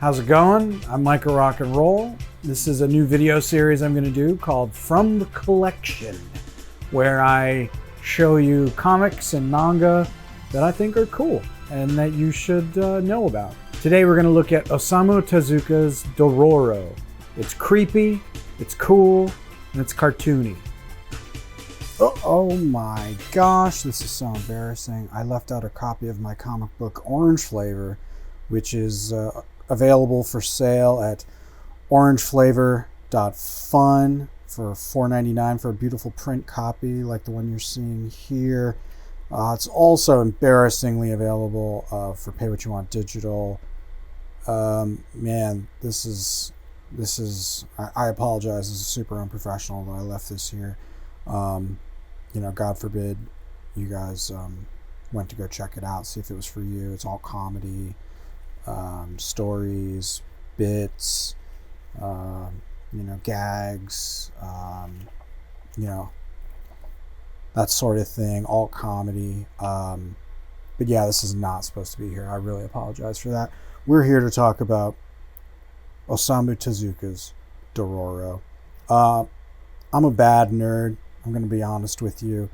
How's it going? I'm Micah Rock and Roll. This is a new video series I'm going to do called From the Collection, where I show you comics and manga that I think are cool and that you should know about. Today we're going to look at Osamu Tezuka's Dororo. It's creepy, it's cool, and it's cartoony. Oh my gosh, this is so embarrassing. I left out a copy of my comic book Orange Flavor, which is available for sale at orangeflavor.fun for $4.99 for a beautiful print copy like the one you're seeing here. It's also embarrassingly available for Pay What You Want Digital. Man, this is I apologize. This is super unprofessional that I left this here. God forbid you guys went to go check it out, see if it was for you. It's all comedy, stories, bits, gags, that sort of thing, all comedy. But yeah, this is not supposed to be here. I really apologize for that. We're here to talk about Osamu Tezuka's Dororo. I'm a bad nerd. I'm going to be honest with you.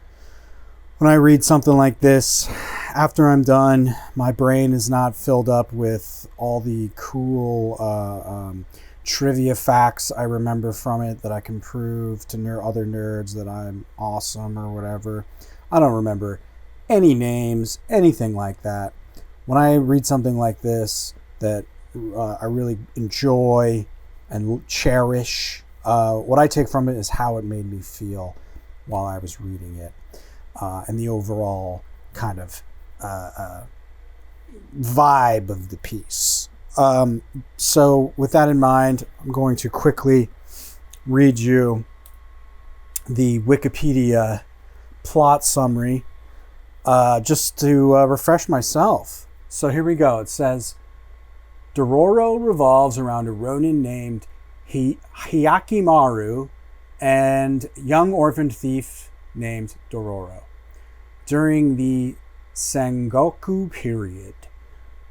When I read something like this, after I'm done, my brain is not filled up with all the cool trivia facts I remember from it that I can prove to other nerds that I'm awesome or whatever. I don't remember any names, anything like that. When I read something like this that I really enjoy and cherish, what I take from it is how it made me feel while I was reading it, and the overall kind of vibe of the piece. So with that in mind, I'm going to quickly read you the Wikipedia plot summary just to refresh myself. So here we go. It says, Dororo revolves around a ronin named Hyakimaru and young orphaned thief named Dororo. During the Sengoku period,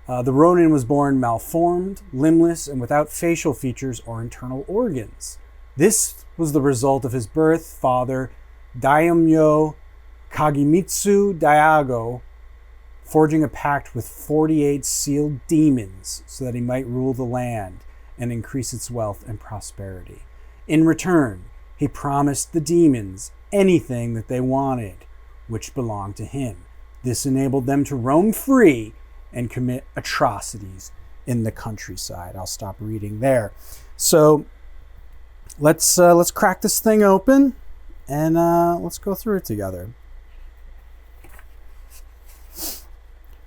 the ronin was born malformed, limbless, and without facial features or internal organs. This was the result of his birth father, Daimyo Kagemitsu Daigo, forging a pact with 48 sealed demons so that he might rule the land and increase its wealth and prosperity. In return, he promised the demons anything that they wanted, which belonged to him. This enabled them to roam free and commit atrocities in the countryside. I'll stop reading there. So let's crack this thing open and let's go through it together.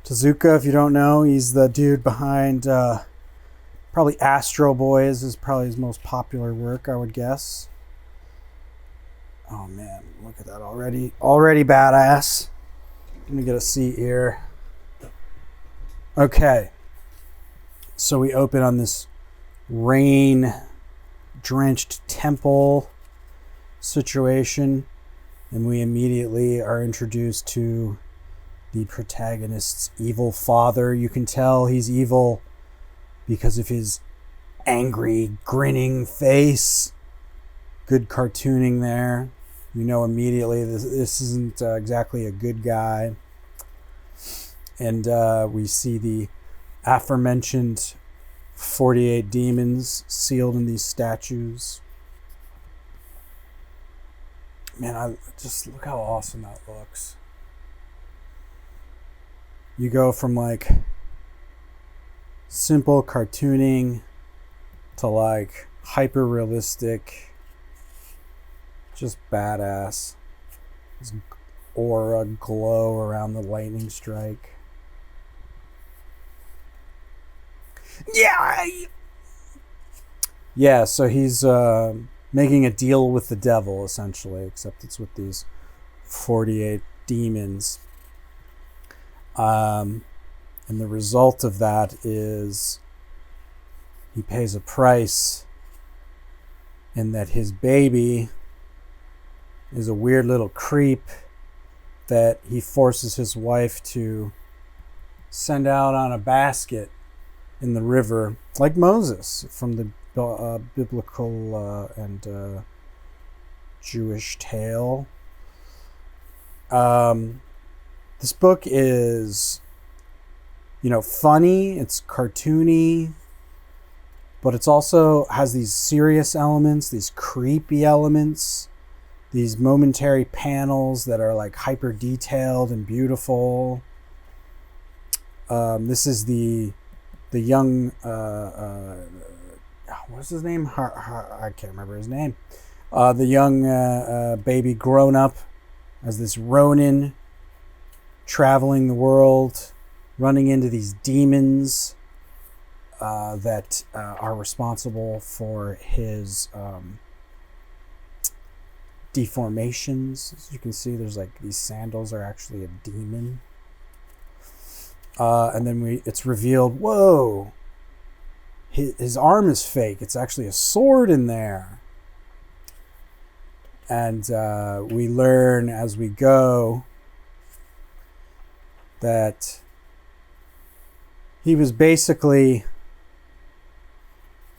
Tezuka, if you don't know, he's the dude behind probably Astro Boys is probably his most popular work, I would guess. Oh man, look at that already. Already badass. Let me get a seat here. Okay. So we open on this rain-drenched temple situation, and we immediately are introduced to the protagonist's evil father. You can tell he's evil because of his angry, grinning face. Good cartooning there. You know immediately this isn't exactly a good guy. And we see the aforementioned 48 demons sealed in these statues. Man, I just look how awesome that looks. You go from like simple cartooning to like hyper realistic, just badass. This aura glow around the lightning strike. Yeah, so he's making a deal with the devil, essentially, except it's with these 48 demons. And the result of that is he pays a price in that his baby is a weird little creep that he forces his wife to send out on a basket in the river, like Moses from the biblical and Jewish tale. This book is, funny, it's cartoony, but it's also has these serious elements, these creepy elements, these momentary panels that are like hyper detailed and beautiful. This is the young, what's his name? I can't remember his name. The young baby grown up as this ronin, traveling the world, running into these demons that are responsible for his deformations. As you can see, there's like these sandals are actually a demon. And then it's revealed, whoa, his arm is fake. It's actually a sword in there. And we learn as we go that he was basically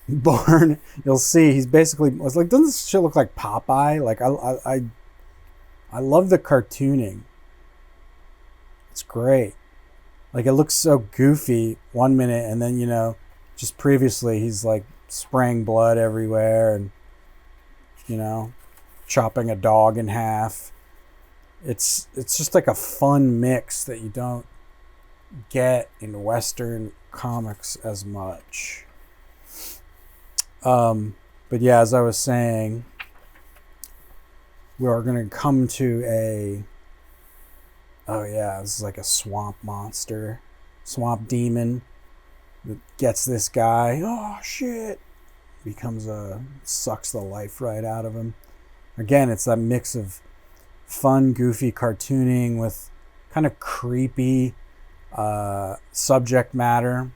born. You'll see he's basically. I was like, doesn't this shit look like Popeye? Like I love the cartooning. It's great. Like it looks so goofy one minute, and then just previously he's like spraying blood everywhere, and chopping a dog in half. It's just like a fun mix that you don't get in Western comics as much. But yeah, as I was saying, we are going to come to this is like a swamp monster, swamp demon that gets this guy. Oh shit! Sucks the life right out of him. Again, it's that mix of fun, goofy cartooning with kind of creepy subject matter.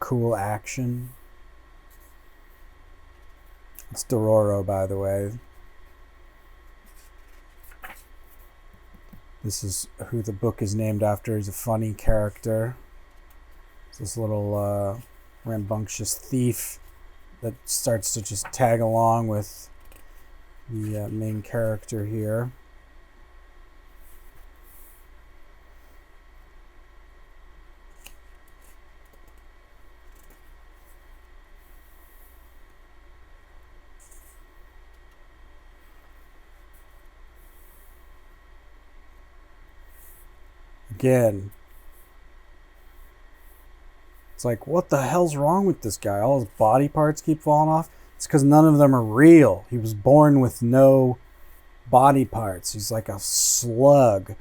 Cool action. It's Dororo, by the way. This is who the book is named after. He's a funny character. It's this little rambunctious thief that starts to just tag along with the main character here. Again, it's like, what the hell's wrong with this guy? All his body parts keep falling off. It's because none of them are real. He was born with no body parts. He's like a slug.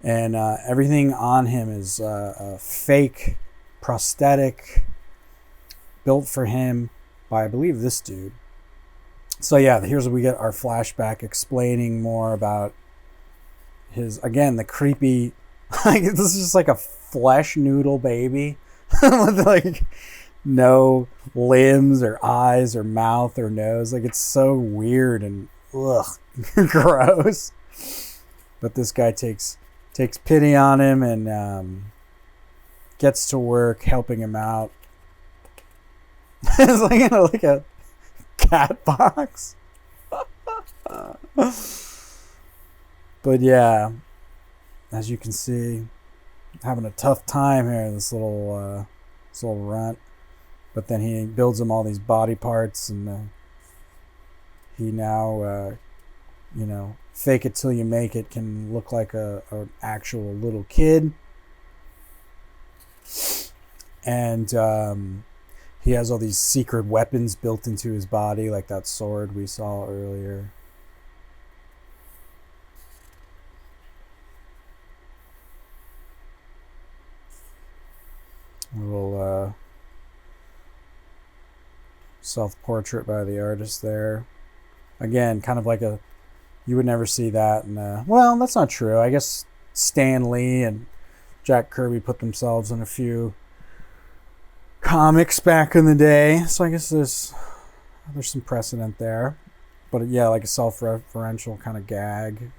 And everything on him is a fake prosthetic built for him by, I believe, this dude. So yeah, here's where we get our flashback explaining more about his, again, the creepy, like, this is just like a flesh noodle baby with like no limbs or eyes or mouth or nose. Like, it's so weird and gross. But this guy takes pity on him and gets to work helping him out. It's like like a cat box. But yeah, as you can see, having a tough time here, this little runt. But then he builds him all these body parts, and he now, fake it till you make it can look like an actual little kid. And he has all these secret weapons built into his body, like that sword we saw earlier. A little self-portrait by the artist there. Again, kind of like you would never see that. And well, that's not true. I guess Stan Lee and Jack Kirby put themselves in a few comics back in the day. So I guess there's some precedent there. But yeah, like a self-referential kind of gag.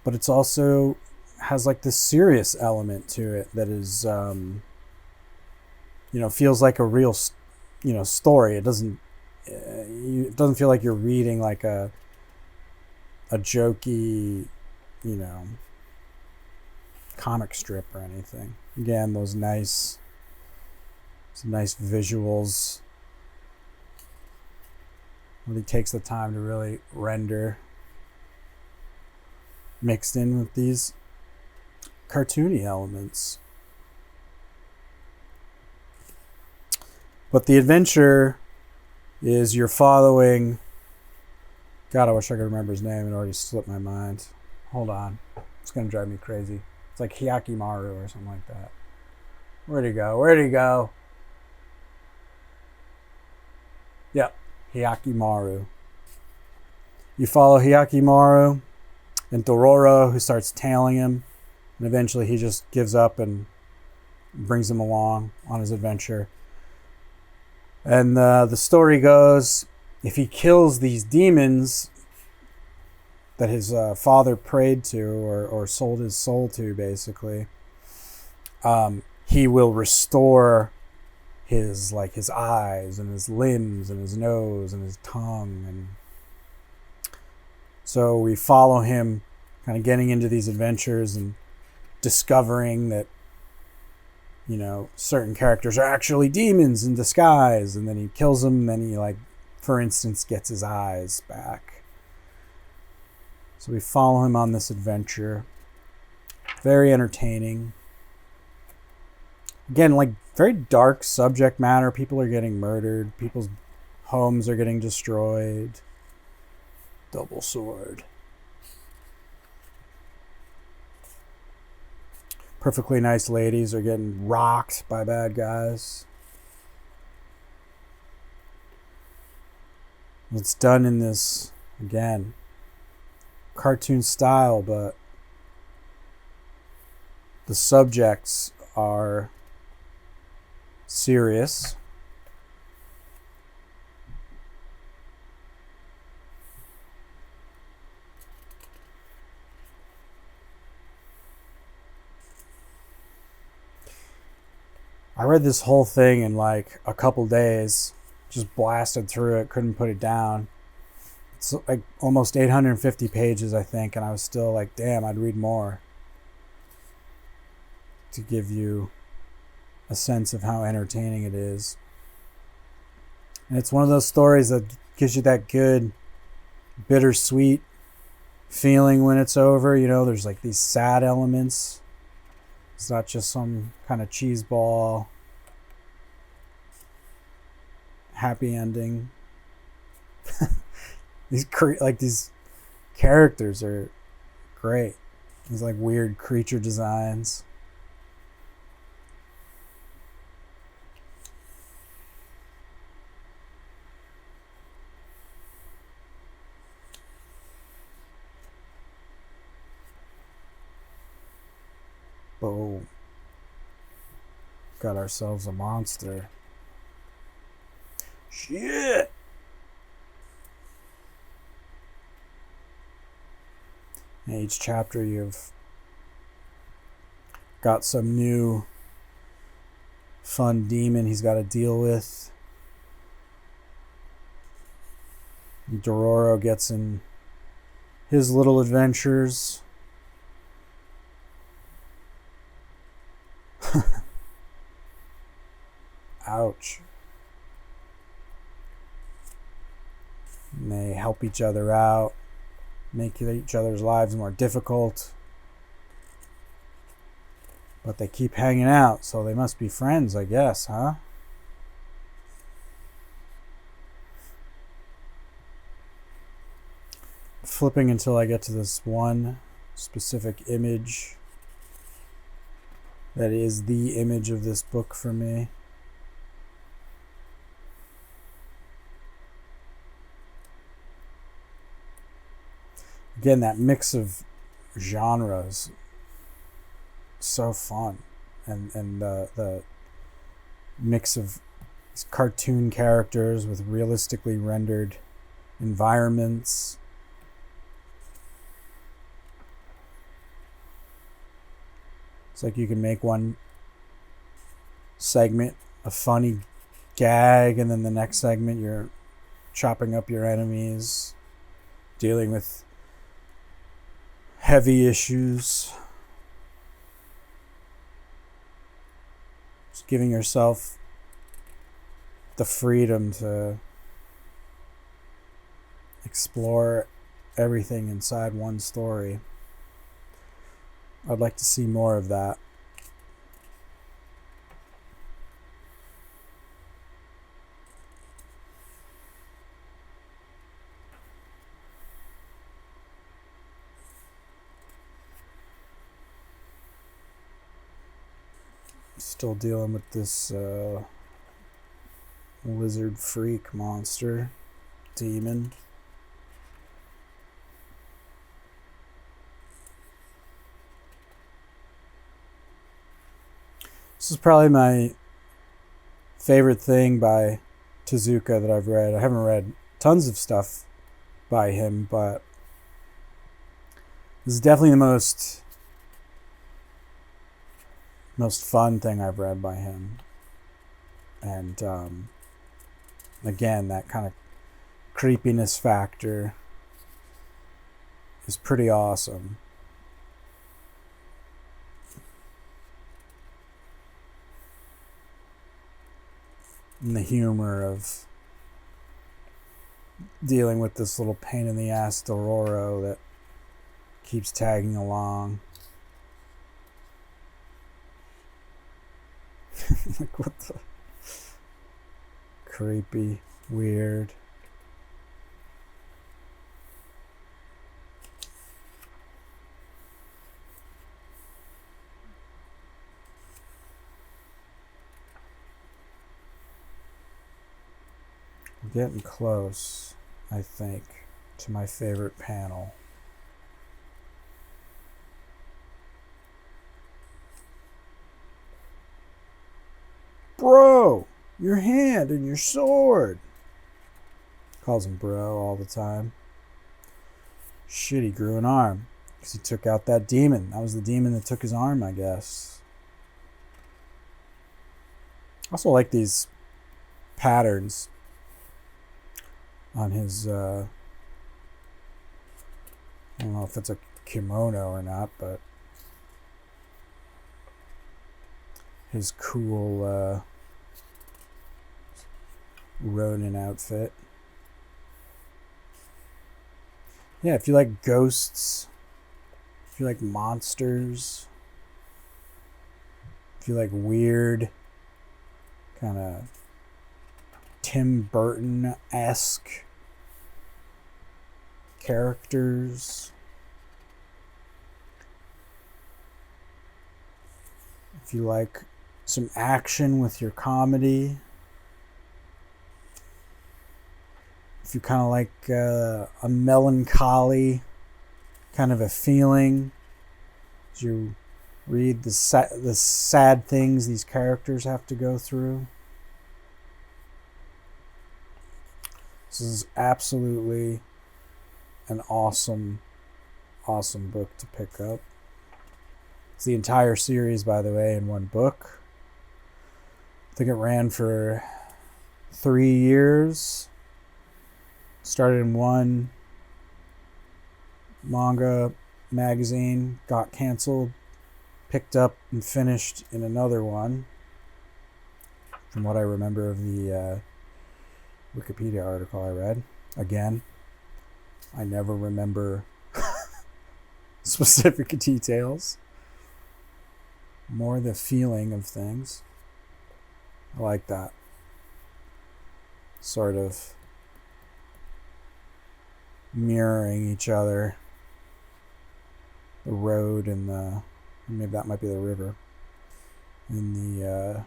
but it's also has like this serious element to it that is, feels like a real, story. It doesn't feel like you're reading like a jokey, comic strip or anything. Again, those nice visuals. When he takes the time to really render, mixed in with these cartoony elements. But the adventure is you're following... God, I wish I could remember his name. It already slipped my mind. Hold on. It's going to drive me crazy. It's like Hyakimaru or something like that. Where'd he go? Yep, Hyakimaru. You follow Hyakimaru and Dororo, who starts tailing him. And eventually he just gives up and brings him along on his adventure. And the story goes, if he kills these demons that his father prayed to or sold his soul to, basically, he will restore his eyes and his limbs and his nose and his tongue. And so we follow him kind of getting into these adventures and discovering that, certain characters are actually demons in disguise, and then he kills them, and then he, for instance, gets his eyes back. So we follow him on this adventure. Very entertaining. Again, very dark subject matter. People are getting murdered. People's homes are getting destroyed. Double sword. Perfectly nice ladies are getting rocked by bad guys. It's done in this, again, cartoon style, but the subjects are serious. I read this whole thing in a couple days, just blasted through it, couldn't put it down. It's almost 850 pages, I think, and I was still damn, I'd read more. To give you a sense of how entertaining it is. And it's one of those stories that gives you that good bittersweet feeling when it's over. There's these sad elements. It's not just some kind of cheeseball happy ending. These characters are great. These weird creature designs. Boom. Got ourselves a monster. Shit! In each chapter you've got some new fun demon he's got to deal with. Dororo gets in his little adventures. Ouch. And they help each other out, make each other's lives more difficult. But they keep hanging out, so they must be friends, I guess, huh? Flipping until I get to this one specific image that is the image of this book for me. Again, that mix of genres, so fun. And the mix of cartoon characters with realistically rendered environments. It's like you can make one segment a funny gag, and then the next segment you're chopping up your enemies, dealing with heavy issues. Just giving yourself the freedom to explore everything inside one story. I'd like to see more of that. Still dealing with this lizard freak monster demon. This is probably my favorite thing by Tezuka that I've read. I haven't read tons of stuff by him, but this is definitely the most fun thing I've read by him. And again, that kind of creepiness factor is pretty awesome. And the humor of dealing with this little pain in the ass Dororo that keeps tagging along. Like, what the? Creepy, weird. We're getting close, I think, to my favorite panel. Bro, your hand and your sword. Calls him bro all the time. Shit, he grew an arm because he took out that demon. That was the demon that took his arm, I guess. I also like these patterns on his, I don't know if it's a kimono or not, but his cool ronin outfit. Yeah, if you like ghosts, if you like monsters, if you like weird, kind of Tim Burton-esque characters, if you like some action with your comedy, if you kind of like a melancholy kind of a feeling as you read the sad things these characters have to go through. This is absolutely an awesome book to pick up. It's the entire series, by the way, in one book. I think it ran for 3 years. Started in one manga magazine, got canceled, picked up and finished in another one. From what I remember of the Wikipedia article I read. Again, I never remember specific details. More the feeling of things. I like that. Sort of mirroring each other. The road and maybe that might be the river. And the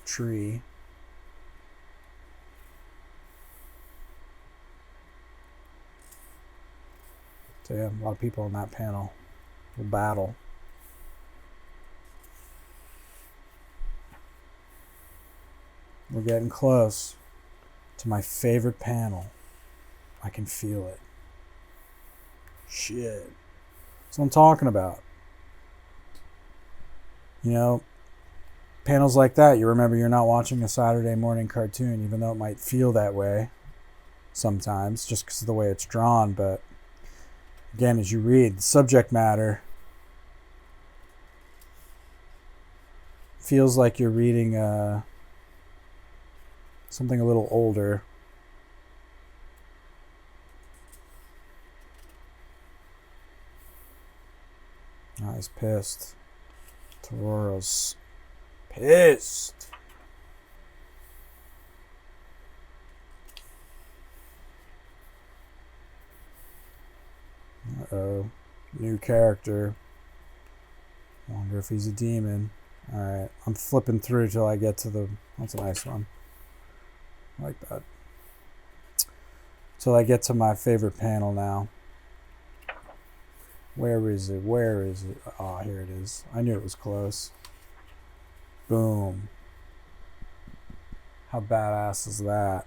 tree. So yeah, a lot of people in that panel will battle. We're getting close to my favorite panel. I can feel it. Shit. That's what I'm talking about. You know, panels like that, you remember you're not watching a Saturday morning cartoon, even though it might feel that way sometimes, just because of the way it's drawn. But again, as you read, the subject matter feels like you're reading something a little older. Oh, he's pissed. Dororo's pissed. Uh-oh. New character. Wonder if he's a demon. Alright, I'm flipping through till I get to the... That's a nice one. I like that. Till I get to my favorite panel now. Where is it? Where is it? Oh, here it is. I knew it was close. Boom. How badass is that?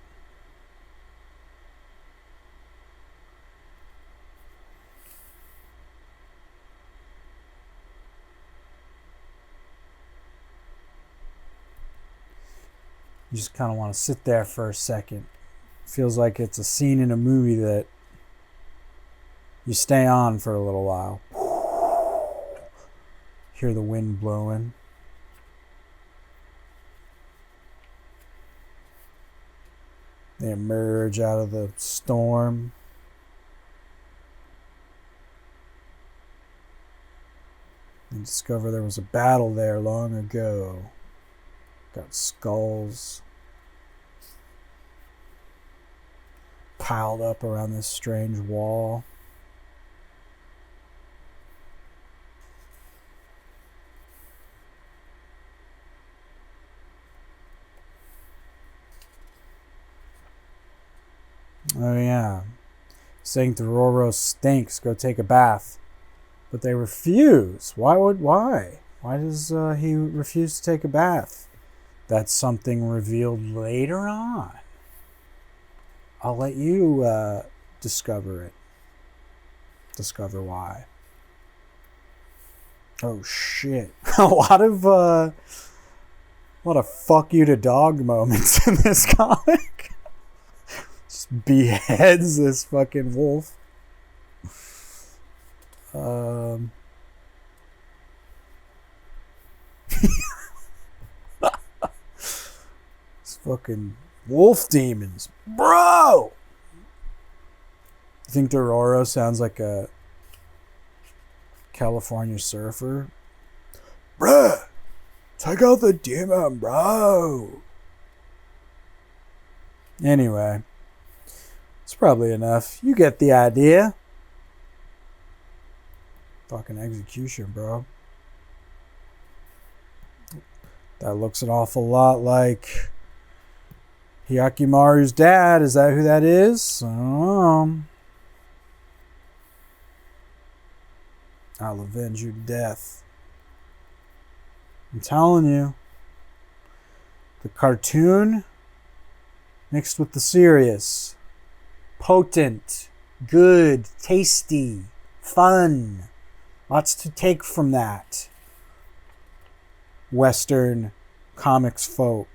You just kind of want to sit there for a second. Feels like it's a scene in a movie that you stay on for a little while. Hear the wind blowing. They emerge out of the storm. And discover there was a battle there long ago. Got skulls piled up around this strange wall. Oh yeah. Saying Dororo stinks, go take a bath. But they refuse. Why? Why does he refuse to take a bath? That's something revealed later on. I'll let you discover it. Discover why. Oh shit. a lot of fuck you to dog moments in this comic. Just beheads this fucking wolf. Fucking wolf demons. Bro! You think Dororo sounds like a California surfer? Bruh! Take out the demon, bro! Anyway. It's probably enough. You get the idea. Fucking execution, bro. That looks an awful lot like Hyakimaru's dad. Is that who that is? I don't know. I'll avenge your death. I'm telling you. The cartoon mixed with the serious. Potent. Good. Tasty. Fun. Lots to take from that. Western comics folk.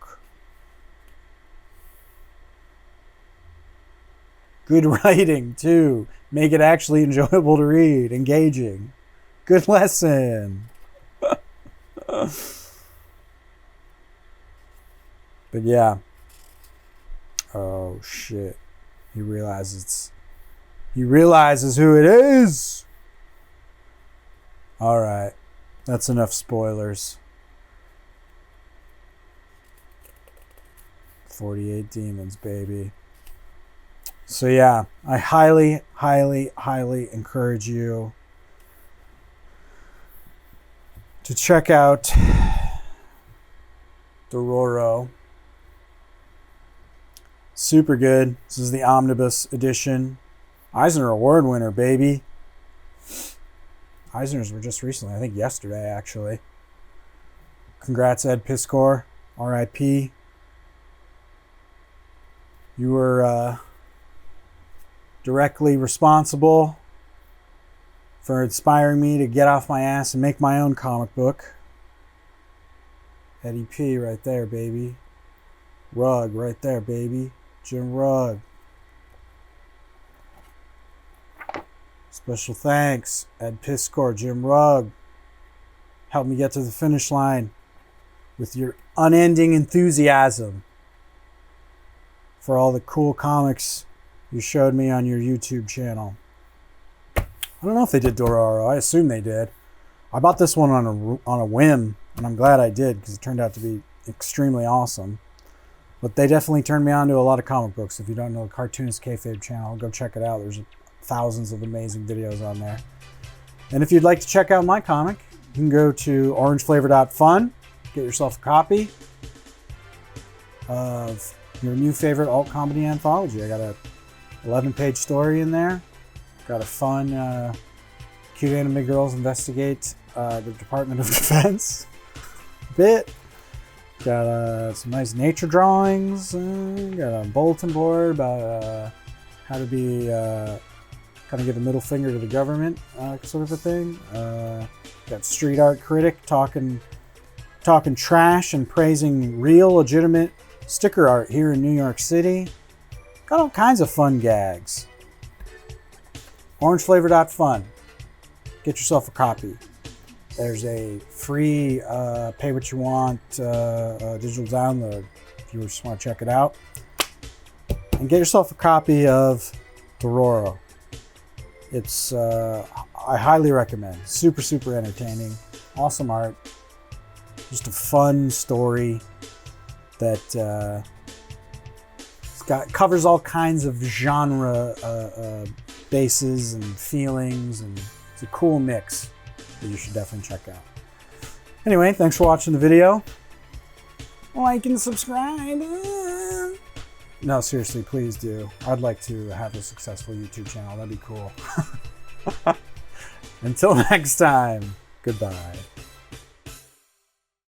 Good writing, too. Make it actually enjoyable to read. Engaging. Good lesson. But yeah. Oh, shit. He realizes who it is. All right. That's enough spoilers. 48 demons, baby. So yeah, I highly, highly, highly encourage you to check out Dororo. Super good. This is the omnibus edition. Eisner Award winner, baby. Eisners were just recently, I think yesterday, actually. Congrats, Ed Piskor. R.I.P. You were directly responsible for inspiring me to get off my ass and make my own comic book. Eddie P right there, baby. Rugg right there, baby. Jim Rugg. Special thanks, Ed Piscor, Jim Rugg. Helped me get to the finish line with your unending enthusiasm for all the cool comics you showed me on your YouTube channel. I don't know if they did Dororo. I assume they did. I bought this one on a whim, and I'm glad I did because it turned out to be extremely awesome. But they definitely turned me on to a lot of comic books. If you don't know the Cartoonist Kayfabe channel, go check it out. There's thousands of amazing videos on there. And if you'd like to check out my comic, you can go to orangeflavor.fun, get yourself a copy of your new favorite alt comedy anthology. I got a 11-page story in there. Got a fun, cute anime girls investigate the Department of Defense bit. Got some nice nature drawings. Got a bulletin board about how to be kind of give a middle finger to the government, sort of a thing. Got street art critic talking trash and praising real, legitimate sticker art here in New York City. Got all kinds of fun gags. Orangeflavor.fun. Get yourself a copy. There's a free pay what you want digital download if you just want to check it out. And get yourself a copy of Dororo. It's I highly recommend. Super, super entertaining. Awesome art. Just a fun story that covers all kinds of genre bases and feelings, and it's a cool mix that you should definitely check out. Anyway, thanks for watching the video. Like and subscribe. No, seriously, please do. I'd like to have a successful YouTube channel. That'd be cool. Until next time, goodbye.